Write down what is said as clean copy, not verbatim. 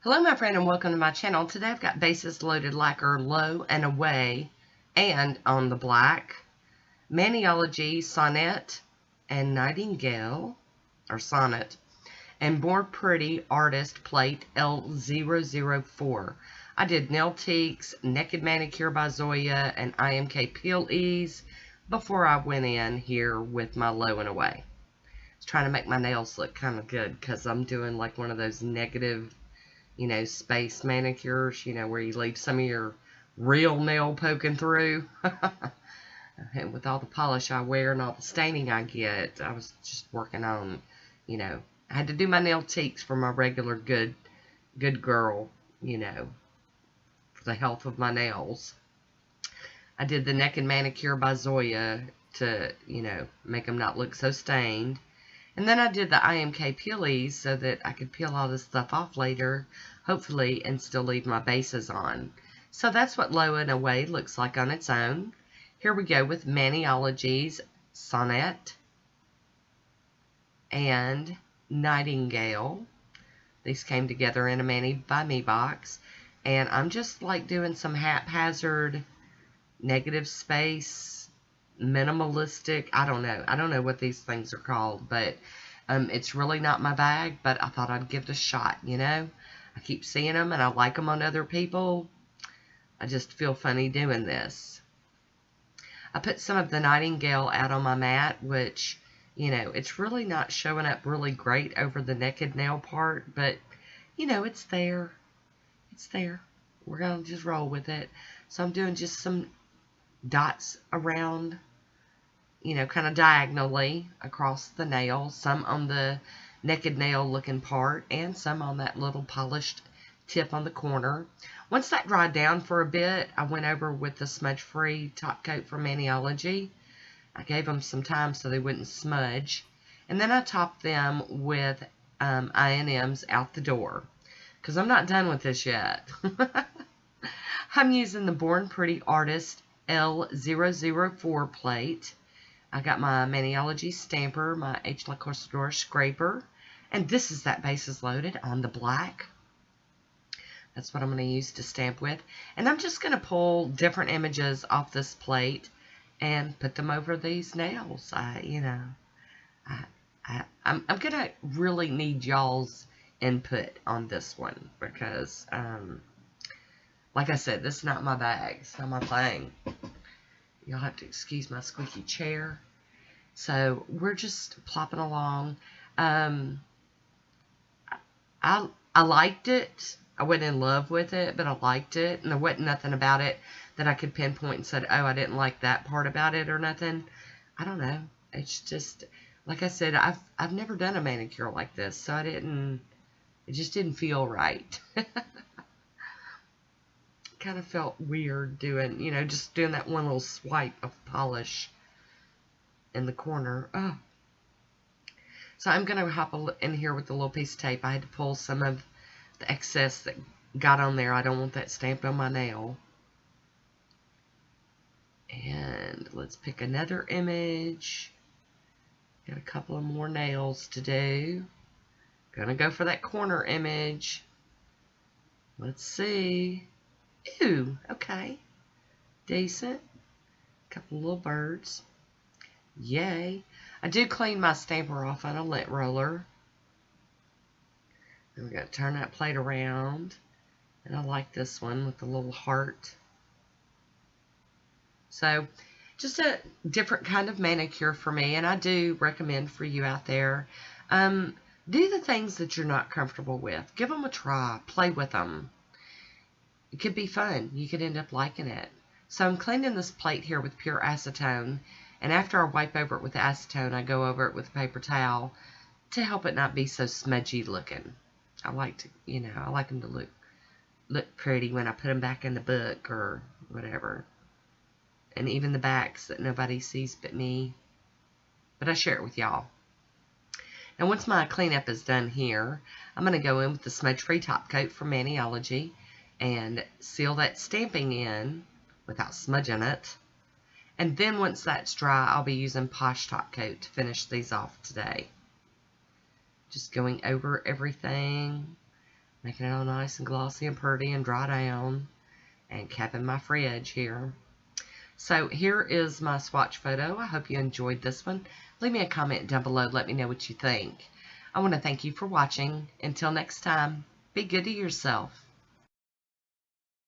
Hello my friend and welcome to my channel. Today I've got basis loaded lacquer low and away and on the black, Maniology, Sonnet, and Nightingale, or Sonnet, and More Pretty Artist Plate L004. I did Nailtiques, Naked Manicure by Zoya, and IMK Peeleze before I went in here with my low and away. I was trying to make my nails look kind of good because I'm doing like one of those negative space manicures, where you leave some of your real nail poking through. And with all the polish I wear and all the staining I get, I was just working on, I had to do my Nailtiques for my regular good girl, for the health of my nails. I did the Naked Manicure by Zoya to, make them not look so stained. And then I did the IMK Peeleze so that I could peel all this stuff off later, hopefully, and still leave my bases on. So that's what Low and Away looks like on its own. Here we go with Maniology's Sonnet and Nightingale. These came together in a Mani by Me box. And I'm just like doing some haphazard, negative space, minimalistic, I don't know what these things are called, but it's really not my bag, but I thought I'd give it a shot. I keep seeing them and I like them on other people. I just feel funny doing this. I put some of the Nightingale out on my mat, which it's really not showing up really great over the naked nail part, but it's there. We're gonna just roll with it. So I'm doing just some dots around, kind of diagonally across the nail, some on the naked nail looking part and some on that little polished tip on the corner. Once that dried down for a bit, I went over with the smudge-free top coat from Maniology. I gave them some time so they wouldn't smudge. And then I topped them with I&Ms out the door, because I'm not done with this yet. I'm using the Born Pretty Artist L004 plate. I got my Maniology stamper, my H-Lacquer scraper, and this is that bases loaded on the black. That's what I'm going to use to stamp with. And I'm just going to pull different images off this plate and put them over these nails. I'm going to really need y'all's input on this one because, like I said, this is not my bag. It's not my thing. You'll have to excuse my squeaky chair. So we're just plopping along. I liked it. I wasn't in love with it, but I liked it. And there wasn't nothing about it that I could pinpoint and said, oh, I didn't like that part about it or nothing. I don't know. It's just, like I said, I've never done a manicure like this, so it just didn't feel right. Kind of felt weird doing, just doing that one little swipe of polish in the corner. Oh. So I'm going to hop in here with the little piece of tape. I had to pull some of the excess that got on there. I don't want that stamped on my nail. And let's pick another image. Got a couple of more nails to do. Gonna go for that corner image. Let's see. Ooh, okay. Decent. Couple little birds. Yay. I do clean my stamper off on a lint roller. And we're going to turn that plate around. And I like this one with the little heart. So, just a different kind of manicure for me. And I do recommend for you out there, do the things that you're not comfortable with. Give them a try. Play with them. It could be fun. You could end up liking it. So I'm cleaning this plate here with pure acetone. And after I wipe over it with acetone, I go over it with a paper towel to help it not be so smudgy looking. I like to, I like them to look pretty when I put them back in the book or whatever. And even the backs that nobody sees but me. But I share it with y'all. Now once my cleanup is done here, I'm going to go in with the smudge-free top coat from Maniology and seal that stamping in without smudging it. And then once that's dry, I'll be using Poshe top coat to finish these off today. Just going over everything, Making it all nice and glossy and pretty and dry down. And kept in my fridge here. So here is my swatch photo. I hope you enjoyed this one. Leave me a comment down below. Let me know what you think. I want to thank you for watching. Until next time, be good to yourself.